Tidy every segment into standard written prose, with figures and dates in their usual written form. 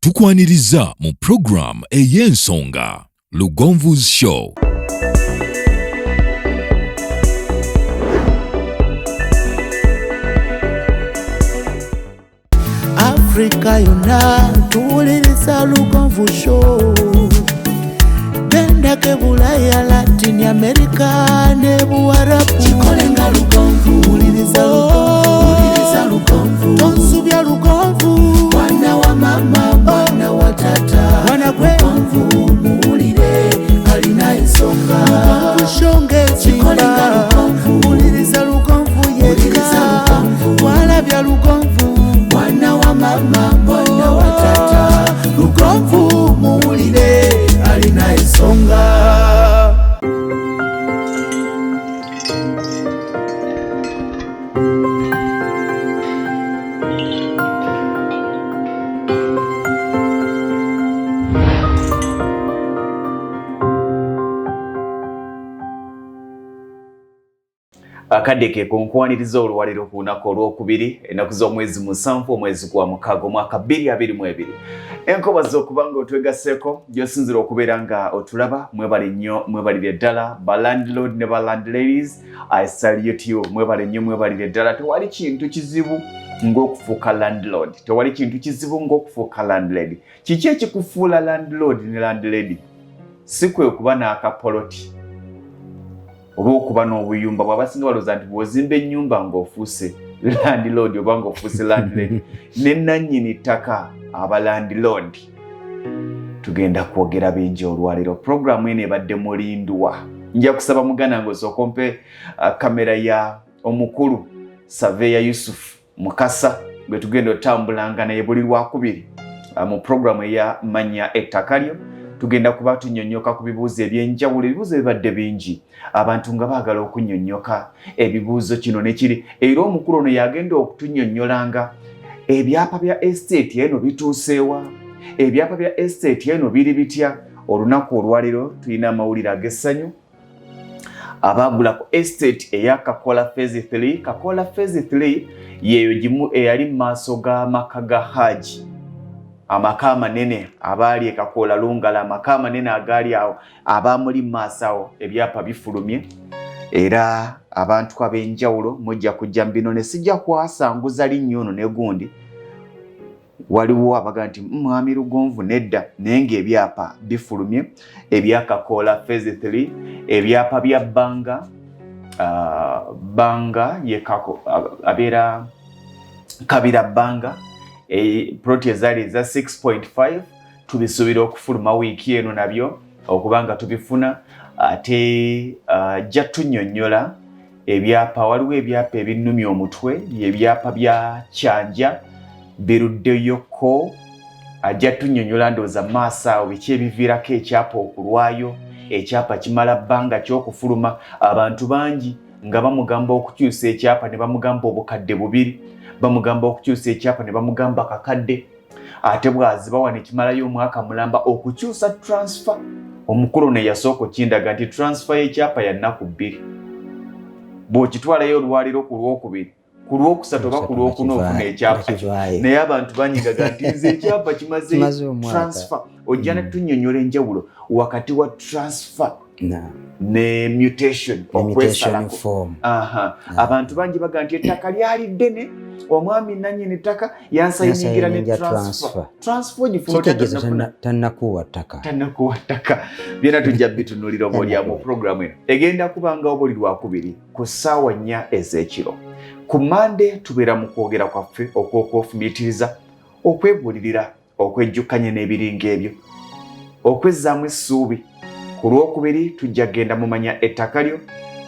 Tukwaniriza mu program ey'ensonga LUGONVU'S show. Africa yona tuwuliriza LUGONVU'S show. Genda ke Bulaya, Latin America ne Buarabu. Chikolenga LUGONVU, wuliriza LUGONVU. Tonsubya LUGONVU. Mwana wa mama, mwana wa tata. Mwana gwe LUGONVU, muwulire alina ensonga. Shonge chikolenga LUGONVU, wuliriza LUGONVU yeka. Walabya LUGONVU. Mwana wa mama, mwana wa tata. LUGONVU, muwulire alina ensonga. Akadeke kunkwaniriza olwaliro ku lunaku olwokubiri ennaku z'omwezi musanvu omwezi gwa mukaaga omwaka 2022. Enkoba z'okubanga otwegaseeko gy'osinzira okubeera nga otulaba. Mwebale nnyo, mwebalire ddala ba landlord ne ba landladies. I salute you. Mwebale nnyo, mwebalire ddala. Tewali kintu kizibu ng'okufuuka landlord. Tewali kintu kizibu ng'okufuuka landlady. Kiki ekikufuula landlord ne landlady? Si kwe kuba n'akapoloti oba okuba n'obuyumba. Bw'abasinga balowooza nti bw'ozimba ennyumba ng'ofuuse landlord oba ng'ofuuse landlady. Ne nannyini ttaka aba landlord. Tugenda kwogera bingi olwaliro. Programu eno ebadde mulindwa. Nja kusaba muganda ngo osookompe kamera ya omukulu Saveya Yusuf Mukasa gwe tugenda otambulanga naye buli lwakubiri mu programu eya Manya Ettaka Lyo. Tugenda kuba tunnyonnyoka ku bibuuzo ebyenjawulo. Ebibuuzo bibadde bingi, abantu nga baagala okunnyonnyoka ebibuuzo kino ne kiri. Era omukulu ono yagenda okutunnyonnyolanga ebyapa bya estate eno bituuseewa, ebyapa bya estate eno biri bitya. Olunaku olwaliro tulina amawulire ag'essanyu. Abaagula ku estate eya Kakola Phase 3. Kakola Phase 3 yeeyo gimu eyali mu maaso g'amaka ga Haji. Amaka amanene abaali Kakola Lungala, amaka amanene agaali awo abamuli maaso awo ebyapa bifulumye. Era abantu ab'enjawulo mujja kujja mbino ne sijja kwasanguza linnyo ono ne gundi. Waliwo abaga nti mwami Lugonvu nedda naye ng'ebyapa bifulumye ebya Kakola Phase 3. Ebyapa bya Banga ye abeera Kabira Banga. Proti ezaali eza 6.5 tubisuubira okufuluma wiiki eno nabyo okubanga tubifuna. Ate ajja tunnyonnyola ebyapa. Waliwo ebyapa ebinnumya omutwe, ebyapa bya Kyanja biruddeyoko. Ajja tunnyonnyola ndowooza maaso awo biki ebiviirako ekyapa okulwayo. Ekyapa kimala bbanga ky'okufuluma. Abantu bangi nga bamugamba okukyusa ekyapa ne bamugamba obukadde 2, bamugamba okukyusa ekyapa ne bamugamba kakadde. Ate bwazibawa ne kimalayo omwaka mulamba okukyusa transfer. Omukulu ne yasooka okindaga nti transfer y'ekyapa ya nnaku 2. Bw'okitwalayo olwaliro ku lwokubiri, ku lwokusatu oba ku lwokuna ofuna ekyapa. Naye abantu banyigaga nti nze ekyapa kimaze transfer. Ojja ne tunnyonnyola enjawulo wakati wa transfer ne mutation okwesalako. Abantu bangi baga nti ettaka lyali ddene, omwami nannyini ettaka yansayingira ne transfer. Transfer ogifuna tannakuwa ttaka. Byonna tujja bitunuulira obaolya mu programu eno. Egenda kubangawo buli lwakubiri ku ssaawa 4 ez'ekiro. Ku Mande tubeera mu kwogera kwaffe okw'okwefumiitiriza, okwebuulirira, okwejjukanya n'ebiringa ebyo, okwezzaamu essuubi. Ku lwokubiri tujja genda mu Manya Ettaka Lyo.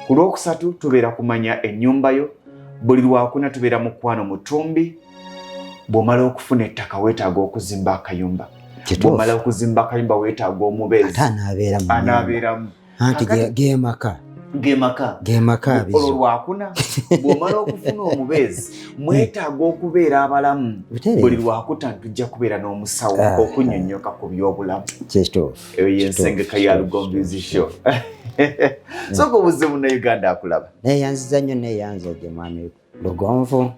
Ku lwokusatu tubeera kumanya ennyumba yo. Buli lwakuna tubeera mu Kwano Mutumbi. Bw'omala okufuna ettaka weetaaga okuzimba akayumba. Bw'omala okuzimba akayumba weetaaga omubeezi anaabeeramu. Anti gemaka olwo lwakuna bw'omala okufuna omubeezi mwetaaga okubeera abalamu. Buli lwakuta tujja kubeera n'omusawo okunnyonnyoka ku by'obulamu. Eyo y'ensengeka ya LUGONVU'S show. Sooka obuze munnayuganda akulaba. Neeyanziza nnyo, neeyanza gye mwami Lugonvu.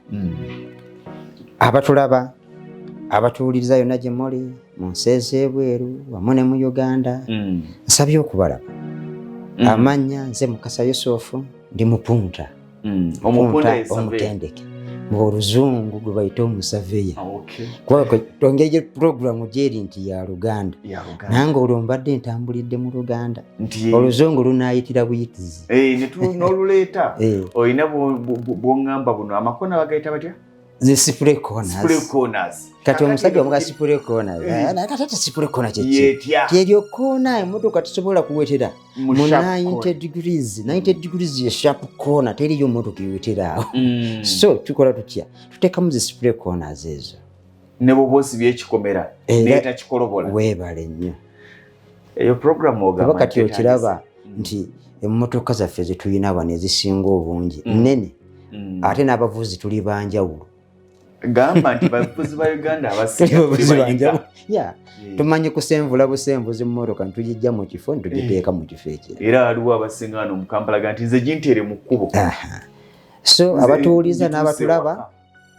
Abatulaba abatuuliriza yonna gye muli mu nsi ez'ebweru wamu ne mu Uganda nsabye okubalaba. Amanya nze Mukasa Yusufu ndi mupunta. Omupunta omutendeke mu Oluzungu gwe bayita omusaveya. Kwa tongeye programu gyeri nti ya Luganda. Nange olwo mbadde ntambulidde mu Luganda. Oluzungu lunaayitira buyitizi. N'oluleeta olina bw'oŋŋamba buno amakona bagayita batya? The spray corners. Kati omusajja omuga spray corners. Nakatata spray corner kye. Kyeryo corner emotoka tusobola kuwetera mu 90 degrees ya sharp corner teriyo motoka iwetera awo. So tukola tutya? Tutekamu the spray corners ezo. Ne bobosi byekikomera neeta kikolobola. Weebale nnyo. Eyo program ogamba kati okiraba nti emmotoka zaffe ze tulina wano ezisinga obungi nnene ate n'abavuzi tuli banjawulo. Gamba nti bavuzi ba Uganda abasinga tumanyi kusenvula busembuzi mu mmotoka ntugijja mu kifo ntugiteeka mu kifo ekyo. Era waliwo abasinga wano mu Kampala nti nze gintere mu kkubo. So abatuuliza n'abatulaba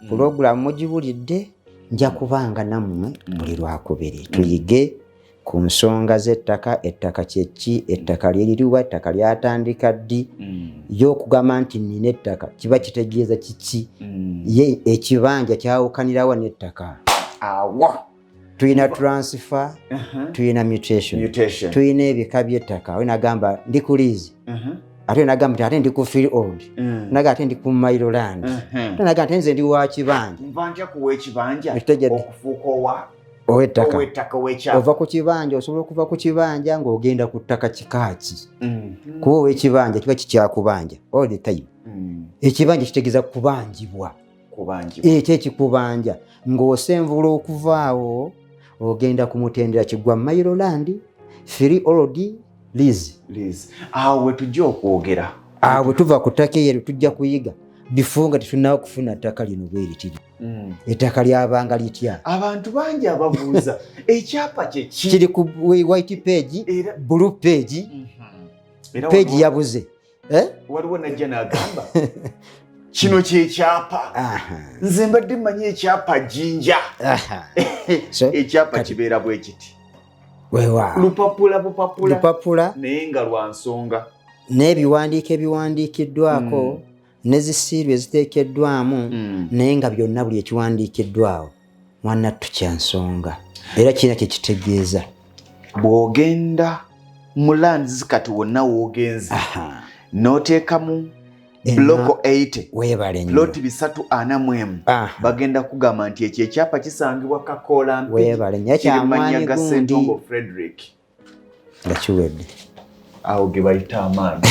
pulogulaamu mugibulidde nja kubanga nammwe buli Lwakubiri tuyige ku nsonga z'ettaka. Ettaka kye ki? Ettaka lyeriwa? Ettaka lyatandika ddi? Y'okugamba nti nina ettaka kiba kitegeeza kiki? Ye ekibanja kyawukanirawa n'ettaka? Tuyina transfer, tuyina mutation. Tuyina ebika by'ettaka. We nagamba ndi ku lease. Ate nagamba nti ate ndi ku freehold. Naga ate ndi ku Maryland. Naga ate nze ndi wa kibanja. Mbanja kuwa ekibanja okufuuka owa owettaka ova ku kibanja osobola okuva ku kibanja ng'ogenda ku ttaka kikaaki. Kuba ow'ekibanja kiba kikyakubanja all the time. Ekibanja kitegeeza kubanjibwa. Ekyo ekikubanja ng'osenvula okuvaawo ogenda ku mutendera kigwa Maryland freehold lease. Awo we tujja okwogera. Awo tuva ku ttaka eryo tujja kuyiga before nga tetunnawo kufuna ttaka lino bwe litiri. Ettaka lyabanga litya? Abantu bangi ababuuza ekyapa kye ki? Kiri ku white page, blue page. Page yabuze. Waliwo najja n'agamba kino kyekyapa. Nze mbadde mmanyi ekyapa jinja. Ekyapa kibeera bwe kiti. Lupapula naye nga lwa nsonga. N'ebiwandiiko ebiwandiikiddwako nezisiirwa eziteekeddwamu naye nga byonna buli ekiwandiikiddwawo mwannattu kya nsonga era kirina kye kitegeeza. Bw'ogenda mu lands kati wonna w'ogenze n'oteekamu bloko 80 ploti 341 bagenda kugamba nti ekyo ekyapa kisangibwa Kakola kiri Manya ga Ssentongo Frederick nga kiwedde. Awo ge bayita amaanyi.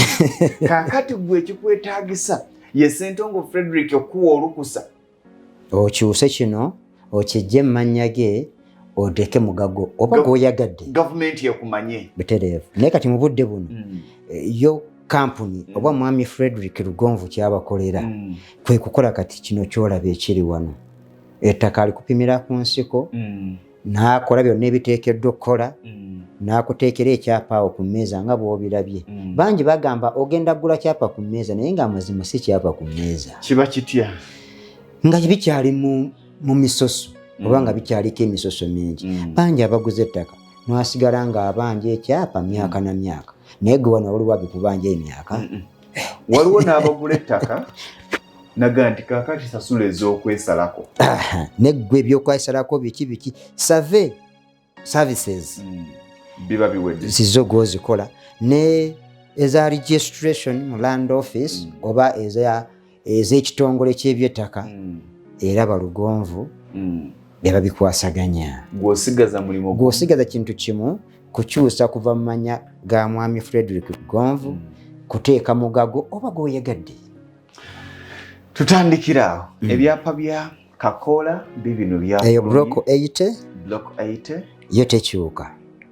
Kaakati gwe ekikwetaagisa ye Ssentongo Frederick okuwa olukusa okyuse kino okijje Manya ge odeke mugago oba gwoyagadde gavumenti yekumanye butereevu. Naye kati mu budde buno yo kampuni oba mwami Frederick Lugonvu kyabakolera kwe kukola kati kino kyolaba ekiri wano. Ettaka alikupimira ku nsiko n'akola byonna ebiteekeddwa okukola n'akuteekera ekyapa awo ku mmeeza nga bw'obirabye. Bangi bagamba ogenda gula kyapa ku mmeeza naye ng'amazima si kyapa ku mmeeza. Kiba kitya? Nga bikyali mu misoso oba nga bikyaliko emisoso mingi. Bangi abaguze ettaka n'asigala ng'abanja ekyapa myaka na myaka naye gwe wano waliwo abikubanja emyaka. Waliwo n'abagula ettaka naga nti kaakati sasula ez'okwesalako. Neggwe ebyokwesalako biki survey services biba biwedde zizo gwozikola ne eza registration mu land office oba ez'ekitongole ky'ebyettaka era Balugonvu beba bikwasaganya. Gw'osigaza kintu kimu kukyusa kuva mu manya ga mwami Frederick Lugonvu kuteeka mugago oba gwoyegadde. Tutandikira awo ebyapa bya Kakola bibino bya eyo block 80 yo tekyuka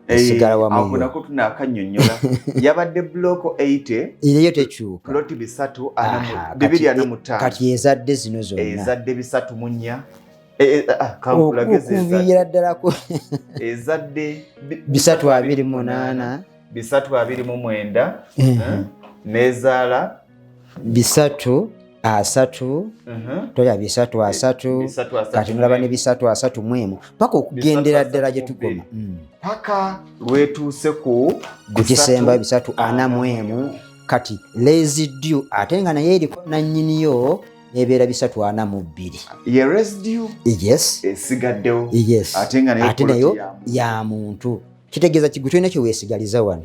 esigala wamu awo nako tunakanyonnyola yabadde block 80 iyo tekyuka ploti 345 kati ezadde zino zonna ezadde 304 okuviira ddala ku ezadde 328 329 nezaala asatu toya bisatu asatu kati nolaba ne bisatu asatu mwemu paka okugendera ddala gye tugoma paka lwetuuse ku Disemba bisatu ana mwemu kati residue ate nga naye eriko nannyiniyo ebeera bisatu ana mu bbiri ye residue yes esigaddewo yes ate nayo ya muntu kitegeeza kigwe tolina kyeweesigaliza wano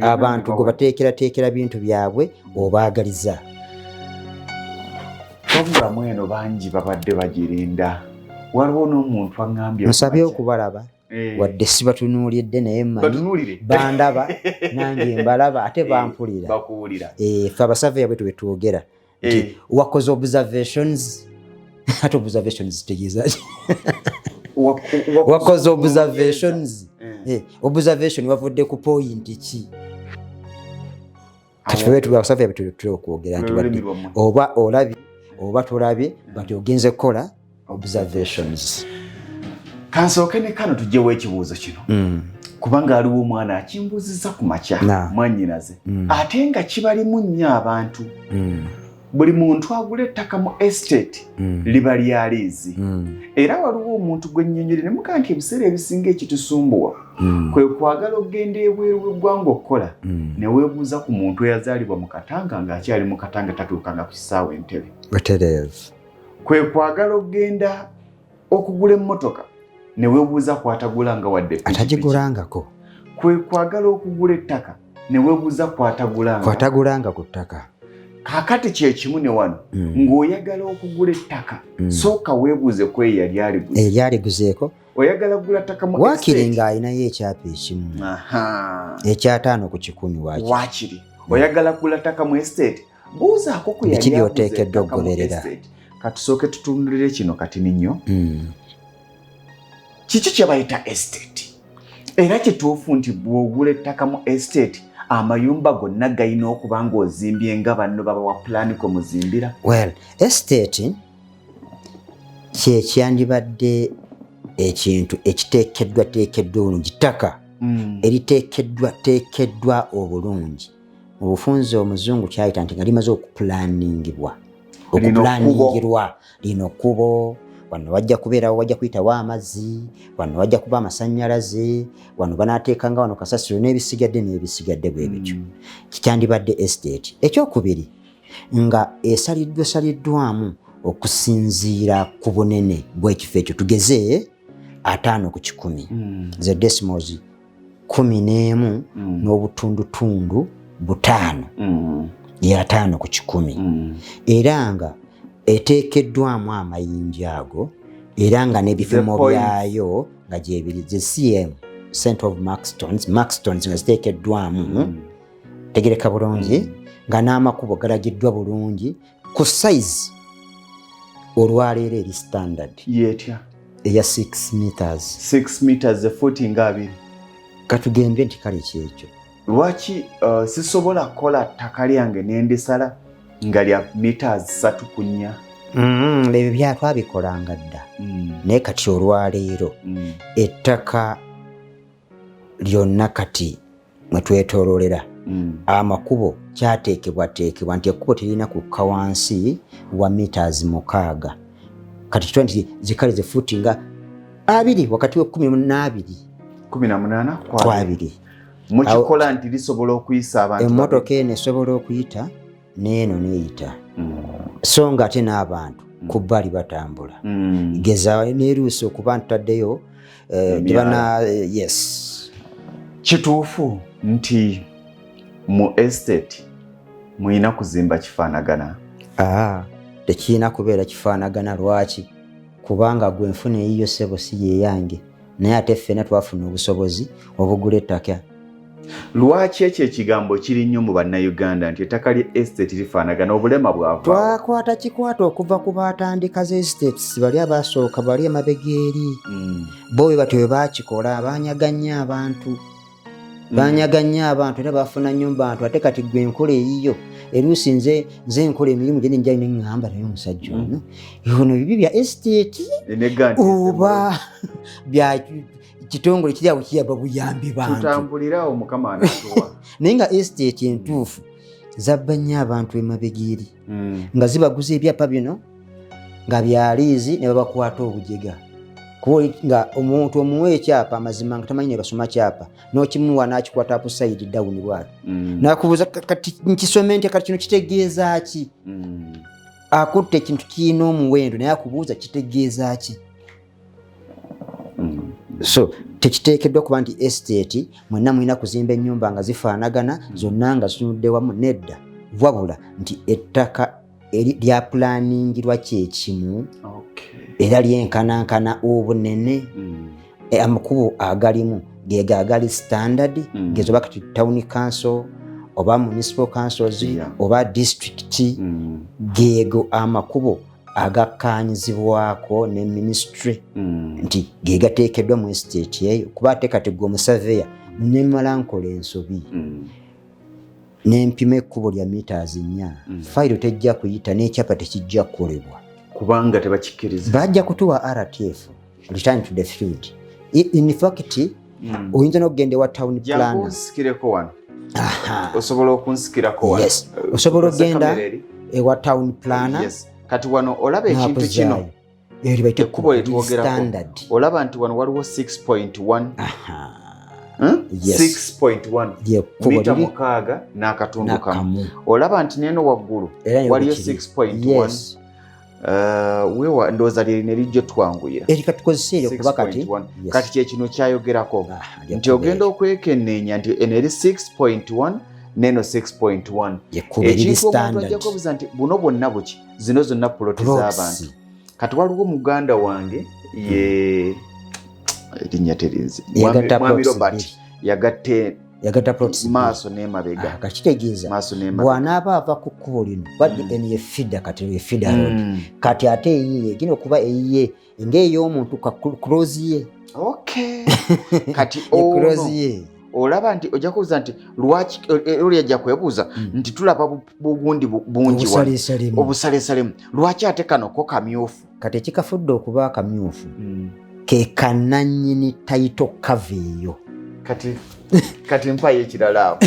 abantu gwe bateekerateekera bintu byabwe obaagaliza programu eno bangi babadde bagirinda waliwo n'omuntu aŋŋambye nsabye okubalaba wadde sibatunuulidde naye mmanyi bandaba nange mbalaba ate bampulira ffe abasave yabwe tubetwogera nti wakoze observations ate observations tegeeza wakoze observations observation wavudde ku point ki kati ffe abasave yabwe tutera okwogera nti wadde oba olabye oba tolabye bati ogenze kukola observations. Kansooke ne kano tujjewo ekibuuzo kino kubanga aliwo omwana akimbuuzizza ku makya mwannyinaze ate nga kibalimu nnyo abantu buli muntu agula ettaka mu estate liba lya liizi era waliwo omuntu gwe nnyonnyole ne mugaa nti ebiseera ebisinga ekitusumbuwa kwe kwagala okugenda ebweru w'eggwanga okukola ne weebuuza ku muntu eyazaalibwa mu Katanga ng'akyali mu Katanga tatuukanga ku kisaawe Entebbe kwe kwagala okugenda okugula emmotoka ne weebuuza kwatagula nga wadde atagigulangako kwe kwagala okugula ettaka ne weebuuza kwatagulanga ku ttaka kakati kye kimu ne wano ng'oyagala okugula ettaka sooka weebuuze ku eryaliguzeeko oyagala kugula ttaka mu waakiri ng'alinayo ekyapa ekimu ekyataano ku 10 waakiri oyagala kugula ttaka mu estate buuzaako ku biki by'oteekeddwa okugoberera katusooke tutunuulire kino kati nnyo kiki kye bayita estate era kituufu nti bw'ogula ettaka mu estate amayumba gonna galina okuba ng'ozimbye nga banno baba wa pulaani kwe muzimbira well estate kye kyandibadde ekintu ekiteekeddwa obulungi ttaka eriteekeddwa obulungi mu bufunze omuzungu kyayita nti nga limaze okupulaaningirwa lino kkubo wano wajja kubeerawo wajja kuyitawo amazzi wano wajja kuba amasannyalaze wano banaateekanga wano kasasiro n'ebisigadde bwe bityo kikyandibadde estate ekyokubiri nga esaliddwamu okusinziira ku bunene bw'ekifo ekyo tugeze 5 ku 10 ze decimals 11 n'obutundutundu 5 ya 5 ku 10 era nga eteekeddwamu amayinja ago era nga n'ebipimo byayo nga gyebiri ze cm cent of maxstones nga ziteekeddwamu tegereka bulungi nga n'amakubo galagiddwa bulungi ku size olwaleero eri standard yetya eya 6 meters 6 meters futi nga 2 katugembye nti kale kyekyo lwaki sisobola kukola ttaka lyange n'endisala nga lya meters 3 ku 4 ebyo byatwabikolanga dda naye kati olwaleero ettaka lyonna kati mwe twetoololera amakubo kyateekebwateekebwa nti ekkubo terina kukka wansi wa meters 6 kati kitwa nti zikale ze futi nga 2 wakati we 18 kwa 2 mukikola nti lisobola okuyisa abantu emmotoka eno esobola okuyita neeno neeyita so nga ate n'abantu ku bbali batambula geza neeruuse okuba ntutaddeyo yes kituufu nti mu estate muyina kuzimba kifaanagana tekirina kubeera kifaanagana lwaki kubanga gwe nfuna eyiyo ssebo si yeyange naye ate ffena twafuna obusobozi obugula ettaka lwaki ekyo ekigambo kiri nnyo mu bannayuganda nti ettaka lya estate lifaanagana obulema bwava twakwata kikwata okuva ku baatandika ze estates bali abasooka bali emabega eri bo bwe batyo bwe baakikola banyaganya abantu era bafuna nnyo bantu ate kati gwe enkola eyiyo eruusi nze nkola emirimu gye nenjali neŋŋamba naye omusajja ono ono bibi bya estate oba bya kitongole kiri awo kiyaba buyambi bantu tutambulirawo mukama anatuwa naye nga estate entuufu zabba nnyo abantu emabegiri nga zibaguza ebyapa bino nga byaliizi ne babakwata obujega kuba nga omuntu omuwa ekyapa amazima nga tamanyi ne basoma kyapa n'okimuwa n'akikwata upside down bwati n'akubuuza kati nkisome ntya kati kino kitegeeza ki akutte ekintu kirina omuwendo naye akubuuza kitegeeza ki so tekiteekeddwa kuba nti estate mwenna mulina kuzimba ennyumba nga zifaanagana zonna nga zitunudde wamu nedda wabula nti ettaka lya pulanningirwa kyekimu era lyenkanankana obunene amakubo agalimu gega agali standard gezo oba kati town council oba municipal councils oba district gego amakubo agakanyizibwako ne ministry nti gegateekeddwa mu estate eyo kuba ate kati gwe omusaveya nemala nkola ensobi nempima ekkubo lya meters 4 fayiro tejja kuyita n'ekyapa tekijja kukolebwa kubanga tebakikkiriza bajja kutuwa RTF return to the field in fact oyinza n'okugenda ewa town planner nsikireko wano osobola okunsikirako wano yes osobola okugenda ewa town planner kati wano olaba ekintu kino ekkubo lyetwogerako olaba nti wano waliwo 6.1 6.1 mita mukaaga n'akatundu kamu olaba nti neno waggulu waliyo 6.1 wewa ndooza lyerina erijjo twanguyira erikatukozesa eryo kuba kati kyekino kyayogerako nti ogenda okwekenneenya nti eno eri 6.1 neno 6.1 ekintu omuntu ajja kubuuza nti buno bwonna buki zino zonna puloti z'abantu kati waliwo muganda wange ye erinnya terinze mwami Robert yagatta plots maaso n'emabega kakitegeeza bw'anaaba ava ku kkubo lino badde eno ye fida kati ye fida road kati ate eyiye gino okuba eyiye ng'ey'omuntu close ye kati ono olaba nti ojja kubuuza nti lwaki oli ajja kwebuuza nti tulaba bugundi bungi obusalesalemu lwaki ate kano ko kamyufu kati ekikafudde okuba akamyufu ke kannannyini tayito kava eyo kati mpayo ekirala awo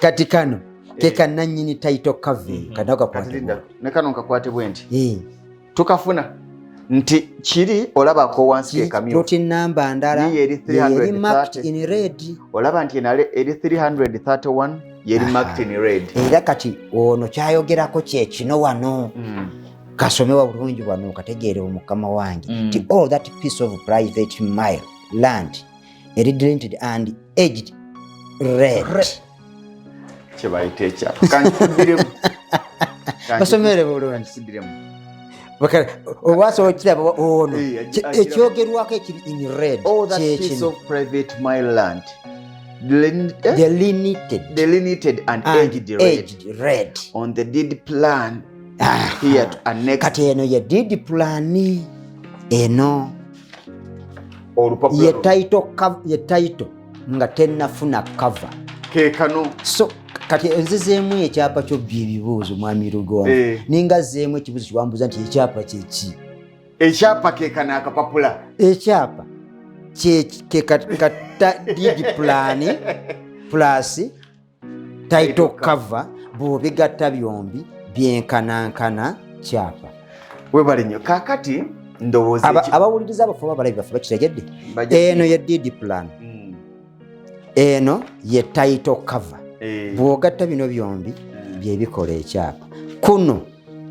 kati kano ke kannannyini tayito kava eyo ne kano nkakwate bwe nti tukafuna nti kiri olabako wansi ekamyo ploti namba ndala yeri marked in red olaba nti enale eri 331 yeri marked in red era kati ono kyayogerako kyekino wano kasomewa bulungi wano kategeere omukama wange nti all that piece of private mile land irradiated and aged red kyebayita ekyapa kankifudiremu basomere bulungi owasobola okiraba ono ekyogerwako ekiri in red delineated and aged red on the deed plan here to annex kati eno ye deed plan eno ye title nga tennafuna cover kekano so kati enzizeemu ekyapa ky'obbya ebibuuzo mwami Lugonvu ningazeemu ekibuuzo kiwambuuza nti ekyapa kyeki ekyapa kekana akapapula ekyapa deed plan plus title cover bw'obigatta byombi byenkanankana kyapa webale nnyo kaakati ndowooza abawuliriza abafu abalabi baffe bakitegedde eno ye deed plan eno ye title cover bw'ogatta bino byombi byebikola ekyapa kuno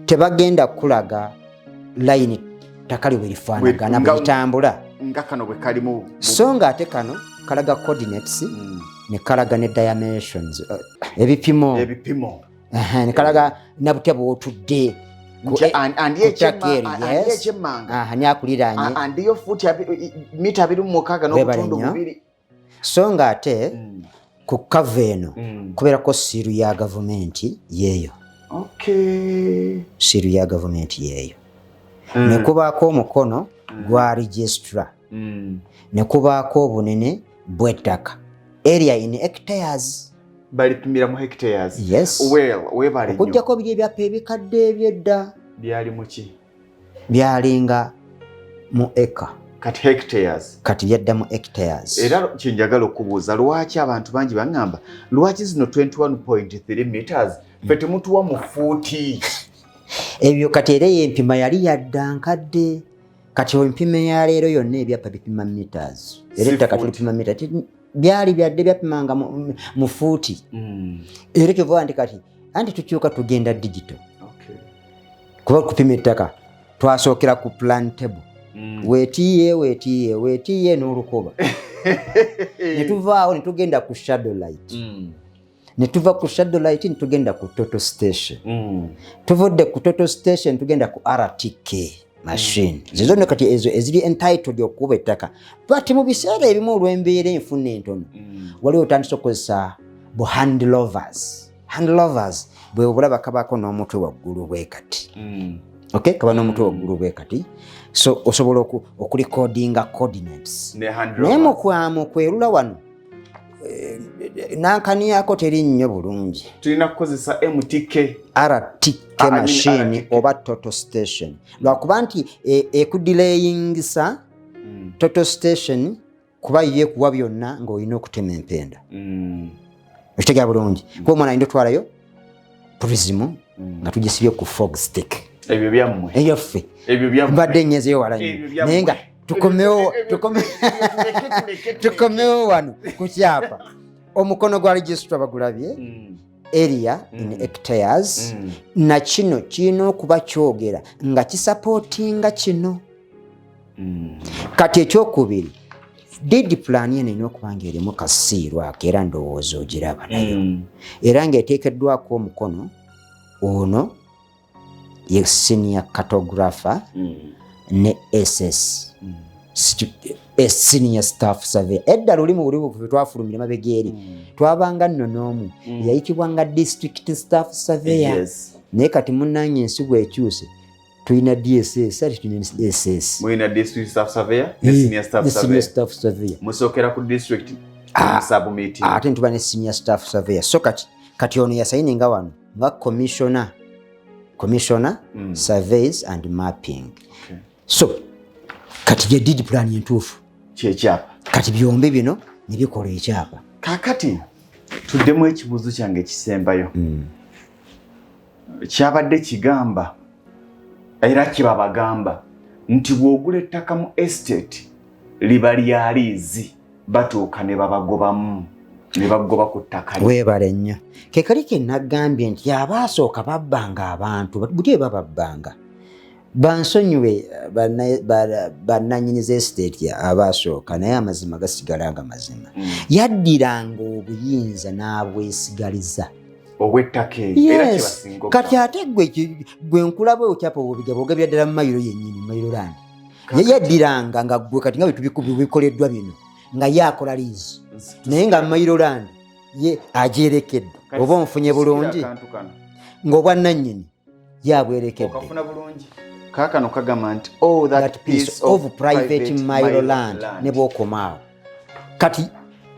tebagenda kulaga layini takali bwe lifaanagana bwe litambula nga kano bwe kalimu so nga ate kano kalaga coordinates ne kalaga ne dimensions ebipimo ne kalaga nabutya bw'otudde ani akuliraanye andiyo futi mita 26 n'obutundu 2 so nga ate ku kava eno kubeerako siiru ya gavumenti yeeyo siiru ya gavumenti yeeyo ne kubaako omukono gwa registra ne kubaako obunene bw'ettaka area in hectares balipimira mu hectares yes webale nnyo okujjako biri ebyapa ebikadde ebyedda byali muki byalinga mu eka kati hectares kati yaddamu hectares. Era kyenjagala okubuuza lwaki abantu bangi baŋŋamba lwaki zino 21.3 meters ffe temutuwa mu fuuti. Ebyo kati era empima yali yadda nkadde kati empima ya leero yonna ebyapa bipima meters era ettaka tulipima meters byali byadde byapimanga mu fuuti. Era kyova nti kati anti tukyuka tugenda digital. Kuba kupima ettaka twasookera ku plan table weetiye n'olukoba ne tuvaawo ne tugenda ku shadow light ne tuva ku shadow light ne tugenda ku total station tuvudde ku total station tugenda ku RTK machine zizo ne kati ezo eziri entitled okuba ettaka but mu biseera ebimu olw'embeera enfuna entono waliwo otandise okukozesa bu hand lovers bwe obulaba kabako n'omutwe waggulu bwe kati. Okay, kaba n'omutwe waggulu bwe kati so osobola okurecordinga coordinates naye mu kwerula wano nankani yako teri nnyo bulungi. Tulina kukozesa RTK machine oba total station lwakuba nti ekudelayingisa total station kuba ye kuwa byonna ng'olina okutema empenda. Ekitegeera bulungi kuba omwana ayinza otwalayo tourism nga tugisibye ku fog stick. Ebyo byammwe eyaffe mbadde nyezeyo wala nnyo naye nga tukomewo wano ku kyapa omukono gwa registra bagulabye area in hectares na kino kirina okuba kyogera nga kisapootinga kino. Kati ekyokubiri deed plan yene ino okubanga erimu kasiirwako era ndowooza ogiraba nayo era ng'eteekeddwako omukono ono ye senior cartographer ne SS senior staff surveyor. Edda luli mu buli buvubi twafulumira mabegeri twabanga nno n'omu yayitibwanga district staff surveyor naye kati munnanyi ensigo ekyuse tulina DSS ati tulina SS. Mulina district staff surveyor ne senior staff surveyor. Musookera ku district sub meeting ate ntuba ne senior staff surveyor. So kati ono yasayininga wano nga commissioner surveys and mapping. So kati je deed plan yentuufu kyekyapa kati byombi bino ne bikola ekyapa. Kakati tuddemu ekibuuzo kyange ekisembayo kyabadde kigamba era kibabagamba nti bw'ogula ettaka mu estate liba lya liizi batuuka ne babagobamu ne bagoba ku ttaka weebale nnyo kekali ke nagambye nti abaasooka babbanga abantu buli bababbanga bansonyiwe bannanyiniza estate abaasooka naye amazima gasigalanga mazima yaddiranga obuyinza n'abwesigaliza obw'ettaka era kibasinga kati ate gwe nkulaba okyapa obugabo ogabya ddala mu mayiro yennyini mayiro landi yaddiranga nga gwe kati nga bikoleddwa bino nga yakola liizi naye nga mayiro landi ye agyerekedde oba onfunye bulungi ng'obwannannyini yabwerekedde kaakano kagamba nti that piece of private mayiro land ne bw'okomaawo kati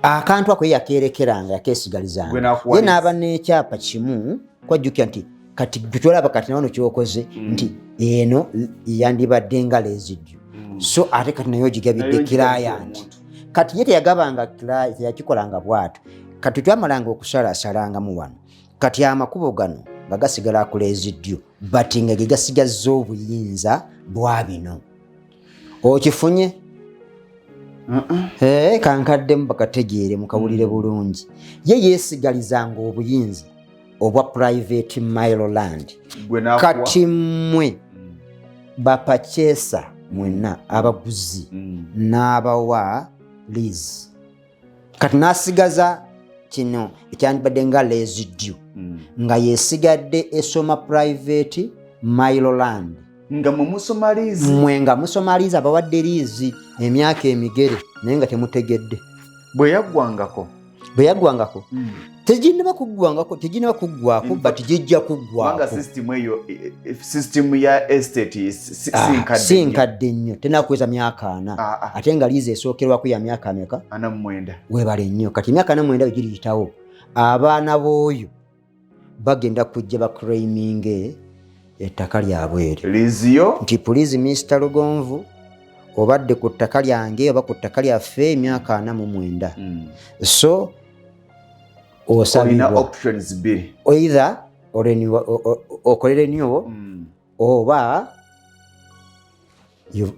akantu ako yakerekeranga yakeesigalizanga ye n'aba n'ekyapa kimu kwajjukira nti kati bitolaba kati nawano kyokoze nti eno yandibadde nga residue so ate kati nayo gigabidde client kati ye teyagabanga client yakikolanga bw'ato kati twamalanga okusalasalangamu wano kati amakubo gano nga gasigala ku residue but nga ge gasigazza obuyinza bwa bino okifunye kankaddemu bakategeere mukawulire bulungi ye yeesigalizanga obuyinza obwa private mile land kati mmwe bapakyesa mwenna abaguzi n'abawa lease kati n'asigaza kino ekyandibadde nga residue nga yeesigadde esoma private mile land nga mumusomalizi mwe nga musomalizi abawadde liizi emyaka emigere naye nga temutegedde bwe yaggwangako teginaba kuggwako but gijja kuggwako system ya estate sinkadde nnyo tenakuweza myaka 4 ate nga liizi esookerwako ya myaka meka 49 webale nnyo kati myaka 49 wegiriyitawo abaana b'oyo bagenda kujja baclaiminge ettaka lyabwe eryo liziyo nti poliisi minisita Lugonvu obadde ku ttaka lyange oba ku ttaka lyaffe emyaka 49 so osabibwa options bbiri either okolere nnyo oba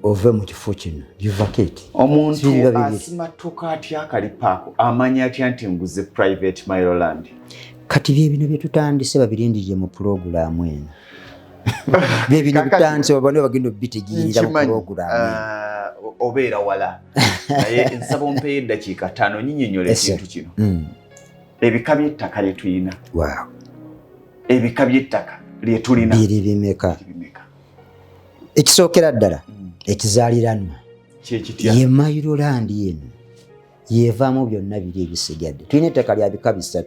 ove mu kifo kino yuvacate. Omuntu asimatuka atya akalipaako amanya atya nti nguze private Maryland? Kati byebino byetutandise babirindirire mu puroguramu eno. Byebino bitandise babone bagenda obitegeerera mu puroguramu obeera wala naye nsaba ompeeyo eddakiika 5 nyinyonnyola ekintu kino. Ebika by'ettaka lye tulina, ebika by'ettaka lye tulina biri bimeka? Ekisookera ddala ekizaaliranwa ye Maryland eno yevaamu byonna biri ebisigadde. Tulina ettaka lya bika 3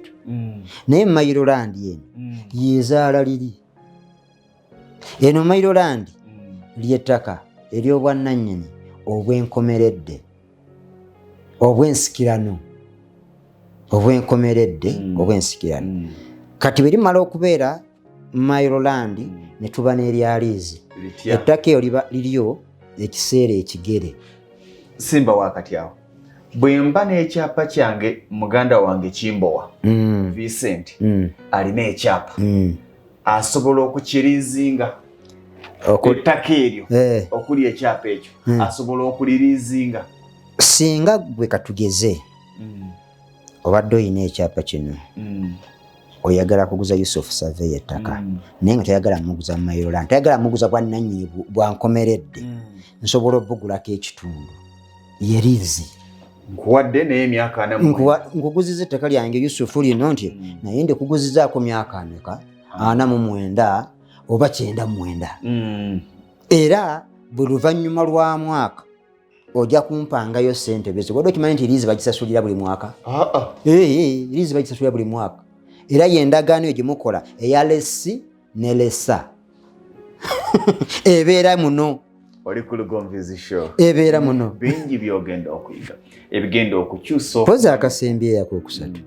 naye Maryland eno yezaala liri. Eno Maryland ly'ettaka ery'obwannannyini obwenkomeredde, obwensikirano, obwenkomeredde, obwensikirano. Kati bwe limala okubeera Maryland ne tuba n'erya liizi, ettaka eyo liba liryo ekiseera ekigere. Simba wakati awo bwe mba n'ekyapa kyange muganda wange Kimbowa Vincent alina ekyapa asobola okukiriizinga ettaka eryo okuli ekyapa ekyo asobola okuliriizinga. Singa gwe katugeze obadde olina ekyapa kino oyagala kuguza use of survey ettaka naye nga toyagala muguza Maryland, toyagala muguza bwannannyini bwankomeredde, nsobola obbugulako ekitundu yeriizi nkuwadde naye emyaka 4 nkuguziza ettaka lyange Yusufu lino nti naye ndikuguzizaako myaka ameka 49 oba 99 era bwe luvannyuma lwa mwaka ojja kumpangayo ssente bezo. Wadde okimanyi nti liizi bagisasulira buli mwaka? Liizi bagisasulira buli mwaka era y'endagaano eyo gye mukola eya lessi ne lessa ebeera muno. Oli ku Lugonvu'S show ebeera muno bingi byogenda okuyiga ebigenda okukyusa pozi akasembi eyakwokusatu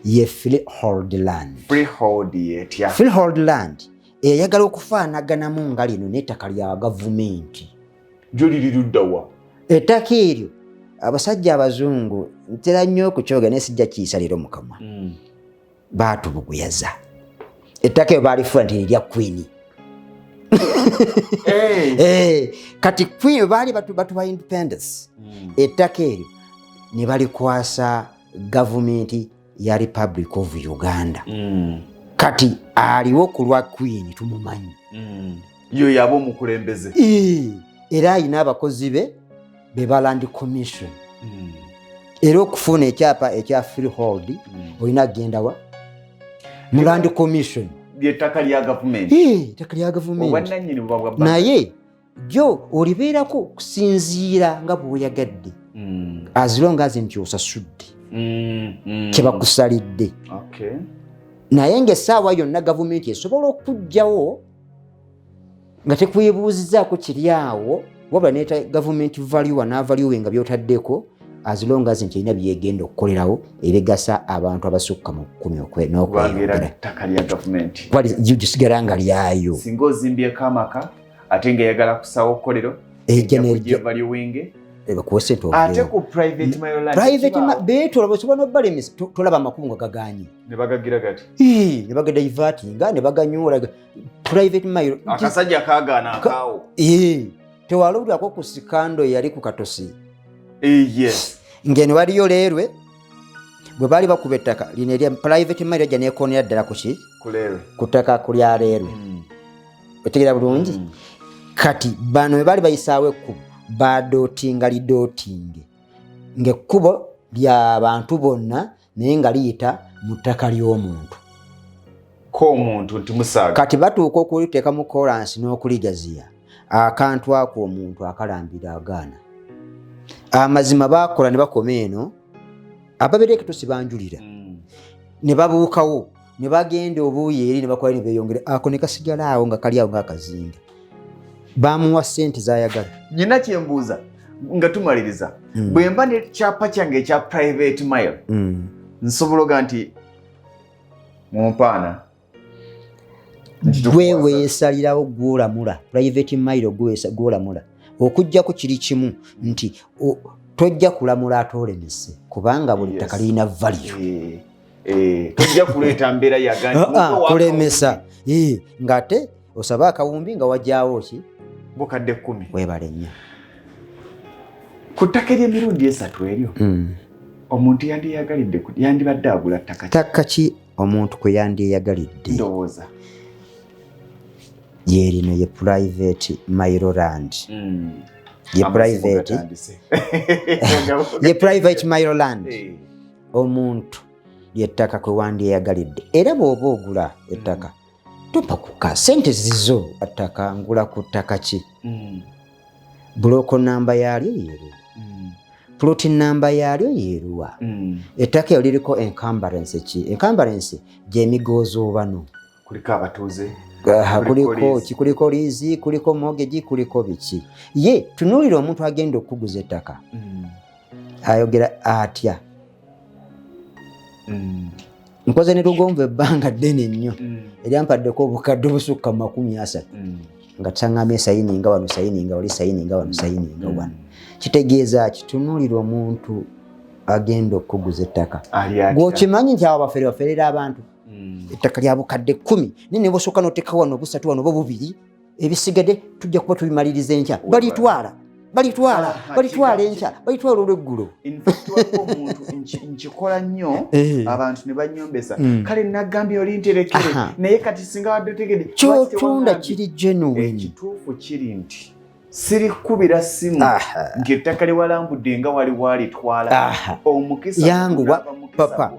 ye freehold land. Freehold yetya? Freehold land eyagala okufaanaganamu nga lino n'ettaka lya gavumenti. Gyo liri luddawa? Ettaka eryo abasajja abazungu ntera nnyo okukyoga naye sijja kiyisalira omukamwa baatubuguyaza. Ettaka eryo baalifuula nti lirya Queen. Kati Queen baali batuwa independence. Ettaka eryo ne balikwasa gavumenti ya Republic of Uganda. Kati aliwo ku lwa Queen tumumanyi. Yo yaba omukulembeze. Era alina abakozi be ba Land Commission. Era okufuna ekyapa ekya freehold olina kugenda wa mu Land Commission. Ettaka lya gavumenti. Ettaka lya gavumenti. Obwannannyini bwa naye gyo olibeerako kusinziira nga bw'oyagadde as long as nti osasudde kye bakusalidde. Naye ng'essaawa yonna gavumenti esobola okujjawo nga tekwebuuzizaako kiri awo wabula neeta gavumenti value n'avalue nga by'otaddeko as long as nti erina byegenda okukolerawo ebigasa abantu abasukka mu 10 n'okwera ettaka lya gavumenti gisigala nga lyayo. Singa ozimbyeko amaka ate ng'eyagala kusaawa okkolero ejja valuing ate ku private Maryland beetolaba osobola n'obbala emisi tolaba amakulu nga gaganye ne bagagira gati ne bagadivatinga ne baganyoola private Maryland. Akasajja kaagaana akaawo tewalabulako ku sikando eyali ku Katosi. Yes. Ngeni waliyo leerwe bwe baali bakuba ettaka lino erya private Maryland ja neekoonera ddala kuki ku ttaka kulya leerwe. Otegeera bulungi. Kati bano bwe baali bayisaawo ekkubo badootinga lidootinge ng'ekkubo ly'abantu bonna naye nga liyita mu ttaka ly'omuntu k'omuntu nti musaaga. Kati batuuka okuliteeka mu kolansi n'okuligaziya akantu ako omuntu akalambira agaana. Amazima baakola ne bakoma eno ababeereko tosibanjulira ne babuukawo ne bagenda obuuyi eri ne bakola ne beeyongera ako ne kasigala awo nga kali awo ng'akazinga. Bamuwa ssente z'ayagala. Nyina kyembuuza nga tumaliriza bwe mba n'ekyapa kyange ekya private Maryland nsobola oga nti mumpaana gwe weesalirawo gw'olamula private Maryland gw'olamula okujjako kiri kimu nti tojja kulamula atolemese kubanga buli ttaka lirina value. Tojja kuleeta mbeera kulemesa ng'ate osaba akawumbi nga wajjaawo ki bukadde 10. Weebale nnyo. Ku ttaka ery'emirundi 3 eryo omuntu yandiyagalidde yandibadde agula ttaka ki omuntu kwe yandiyagalidde? Ndowooza yerino ye private Maryland. Ye private Maryland. Omuntu yettaka kwe wandiyagalidde era bw'oba ogula ettaka topakuka sente zizo attaka ngula ku ttaka ki buloko namba yalyo yeru plot namba yalyo yeruwa ettaka eryo liriko encumbrance ki encumbrance gy'emigozoobano kuliko abatuuze kuliko liizi kuliko mortgage kuliko biki ye tunuulira omuntu agenda okuguza ettaka ayogera atya nkoze ne Lugonvu ebbanga ddene nnyo eryampaddeko obukadde obusukka 30 nga taŋŋamye sayininga wano sayininga wali sayininga wano sayininga wano kitegeeza kitunuulira omuntu agenda okuguza ettaka gw'okimanyi nti abo baferera abantu ettaka lya bukadde 10 nene bosooka n'oteeka wano busatu wano bo bubiri ebisigadde tujja kuba tubimaliriza enkya balitwala enkya balitwala olweggulo. Omuntu nkikola nnyo abantu ne banyombesa kale nagambye oli nterekere naye kati singa wadde otegedde kyotunda kiri genuine. Ekituufu kiri nti sirikubira simu nti ettaka lewalambudde nga wali walitwala omukisa yanguwa papa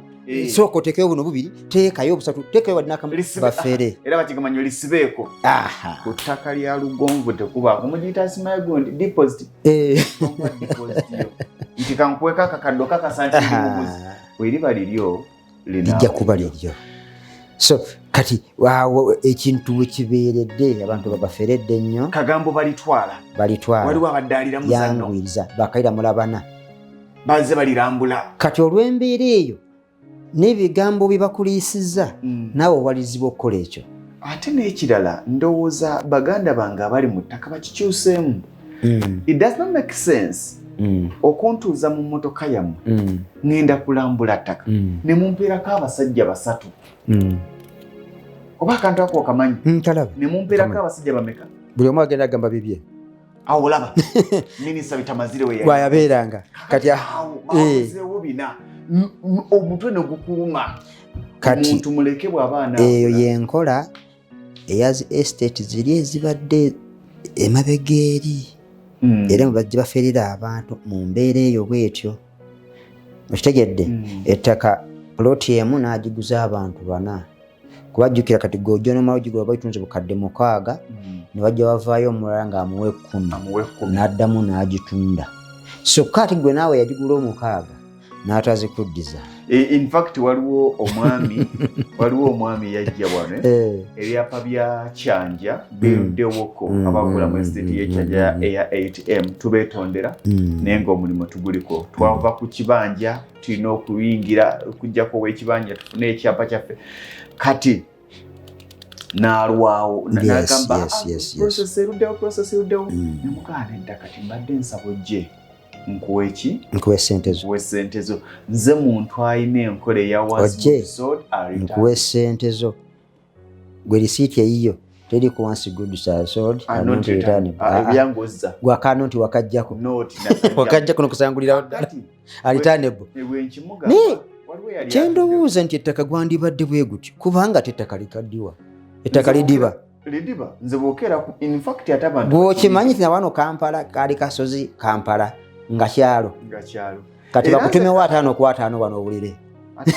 sooka oteekeyo buno bubiri teekayo obusatu teekayo wadinakamu bafere era bakigamanyo lisibeeko ku ttaka lya Lugonvu tekubaako mugiyita simaye gundi deposit nti kankuweka akakaddo kakasantimuguzi bweriba liryo lijja kuba liryo. So kati ekintu wekibeeredde abantu babaferedde nnyo kagambo balitwala waliwo abadde yangwiriza bakayira mulabana baze balirambula kati olw'embeera eyo n'ebigambo bibakuliisizza naawe owalirizibwa okukola ekyo. Ate n'ekirala ndowooza baganda bange abali mu ttaka bakikyuseemu. It does not make sense okuntuuza mu mmotoka yammwe ngenda kulambula ttaka ne mumpeerako abasajja 3 oba akantu ako okamanyi ne mumpeerako abasajja bameka buli omu agenda agamba bibye awo olaba minisita bitamazire bwayabeeranga kati awozeewo bina omutwe ne gukuluma omuntu muleke bw'abaana eyo yenkola eyazi estate ziri ezibadde emabega eri era mubajja baferera abantu mu mbeera eyo bwetyo okitegedde ettaka ploti emu n'agiguza abantu 4 kubajjukira kati gojja nomala ogigula bayitunze bukadde 6 ne bajja bavaayo omulala ng'amuwe 10 n'addamu n'agitunda so kati gwe naawe yagigula 6 n'atazikuddiza. In fact waliwo omwami yajja wano ebyapa bya Kyanja biruddewoko abagula mu estate y'Ekyanja eya 8M tubeetondera naye ng'omulimu tuguliko twava ku kibanja tulina okuyingira okujjako w'ekibanja tufune ekyapa kyaffe kati n'alwawo n'agamba process eruddewo nemugaana edda kati mbadde nsaba ojje nkuwe sente zo nze muntu alina enkola nkuwe sente zo gwe risiiti eyiyo teri ku once good sold gwakano nti wakajjako nokusangulirawo ddala alitanebo kyendowooza nti ettaka gwandibadde bwe gutyo kubanga tettaka likaddiwa ettaka lidiba nze bwokera in fact atabantu bw'okimanyi tina wano Kampala kali kasozi Kampala nga kyalo kati bakutumewo 5 ku 5 wano obulire kati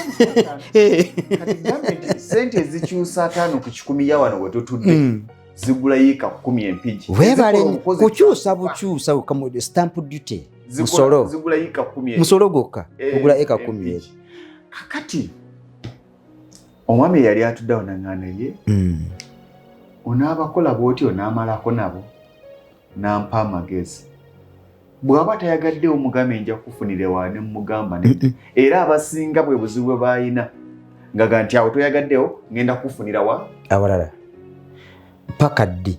gavumenti sente ezikyusa 5 ku 10 ya wano wetutudde zigula yiika 10 empigi webale kukyusa bukyusa stamp duty zigula yiika 10 musolo gokka ogula eka 10 kakati omwami yali atuddawo naŋŋaana ye onaabakola bw'otyo n'amalako nabo n'ampa amagezi bw'aba tayagadde omugambe nja kufunire wa ne mugamba nedda era abasinga bwe buzibu bwe bayina ngaga nti awo toyagaddewo ngenda kufunira wa awalala pakaddi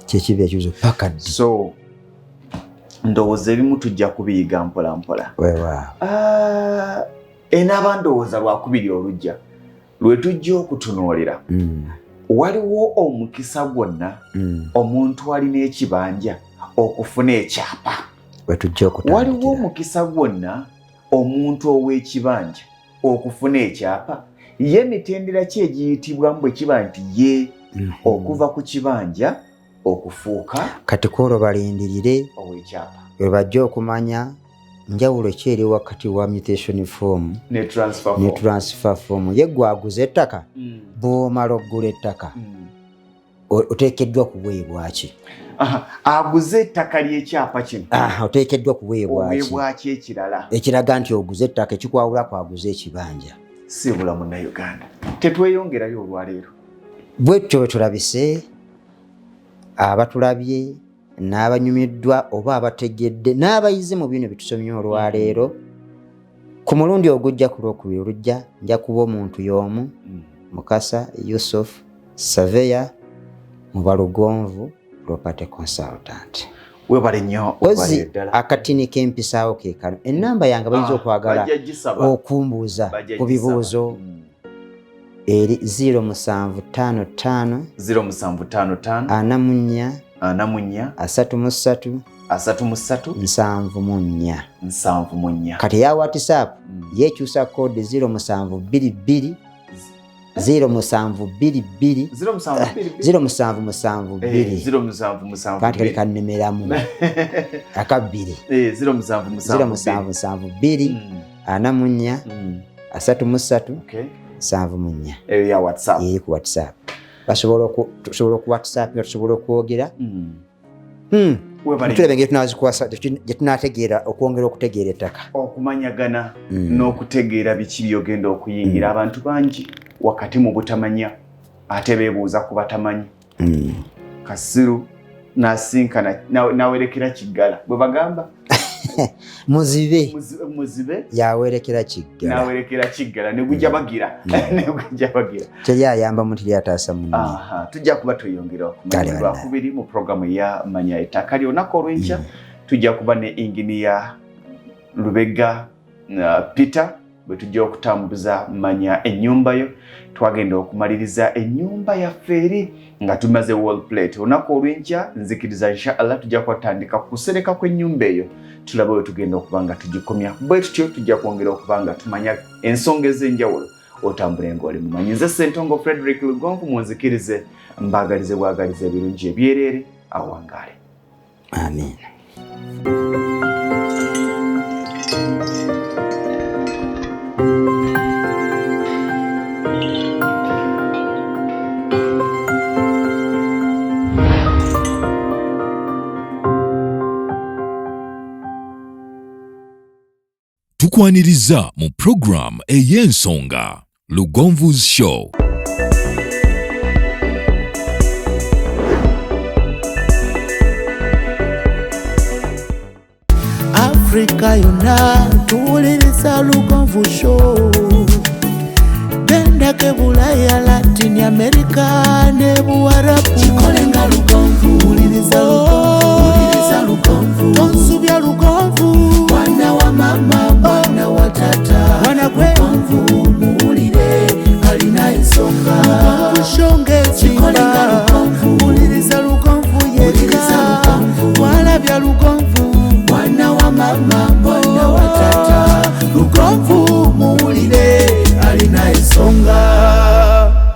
kyekiba ekibuzo paka ddi. So ndowooza ebimu tujja kubiyiga mpola mpola. Enaaba ndowooza lwakubiri olujja lwe tujja okutunuulira. Waliwo omukisa gwonna omuntu alina ekibanja okufuna ekyapa. Waliwo omukisa gwonna omuntu ow'ekibanja okufuna ekyapa. Ye mitendera ki egiyitibwa bwe kiba nti ye okuva ku kibanja okufuuka kati koolo balindirire ow'ekyapa we bajja okumanya njawulo ki eri wakati wa mutation form ne transfer form. Ye gwaguza ettaka bw'omala oggula ettaka oteekeddwa kuweebwa ki? Aguze ettaka ly'ekyapa kino oteekeddwa kuweebwa ki ekirala ekiraga nti oguze ettaka ekikwawula kwaguza ekibanja. Si bula munnayuganda tetweyongerayo olwaleero. Bwetyo bwe tulabise abatulabye n'abanyumiddwa oba abategedde n'abayize mu bino bitusomye olwaleero. Ku mulundi ogujja ku lwokubiri olujja nja kuba omuntu y'omu Mukasa Yusuf Surveyor mu Balugonvu Property Consultant. Webale nnyo ozi akatini k'empisaawo ke kano. Ennamba yange bayinza okwagala okumbuuza ku bibuuzo eri 0755 0755 44 33 74. Kati ya WhatsApp yekyusa code 0722 0772 kati kali kannemeramu akabiri 0772 44 33 74. Eyo ya WhatsApp. Eri ku WhatsApp. Tusobola ku WhatsApp nga tusobola okwogera. Tulebe engeri tunazikwasa gye tunategeera okwongera okutegeera ettaka. Okumanyagana n'okutegeera biki byogenda okuyingira abantu bangi wakati mu butamanya ate beebuuza ku batamanyi. Kasiru n'asinkana n'awerekera Kiggala bwe bagamba muzibe yawerekera Kiggala ne gujja bagira teri ayamba muntu lyataasa munne. Tujja kuba tweyongera okumanya lwakubiri mu programu ya Manya Ettaka Lyo. Olunaku olw'enkya tujja kuba ne Engineer Lubega Peter bwe tujja okutambuza Manya ennyumba yo. Twagenda okumaliriza ennyumba yaffe eri nga tumaze wall plate. Olunaku olw'enkya nzikiriza inshallah tujja kwatandika kusereka kw'ennyumba eyo tulabe we tugenda okuba nga tugikomya. Bwe tutyo tujja kwongera okuba nga tumanya ensonga ez'enjawulo otambule ng'oli mumanyi. Nze Ssentongo Frederick Lugonvu munzikirize mbaagalize bwagalize ebirungi ebyereere awangaale. Amen. Tukwaniriza mu program ey'ensonga LUGONVU'S Show. Afrika yonna tuwuliriza LUGONVU Show. Genda ke Bulaya, Latin America ne Buwarabu. Kikole nga LUGONVU. Wuliriza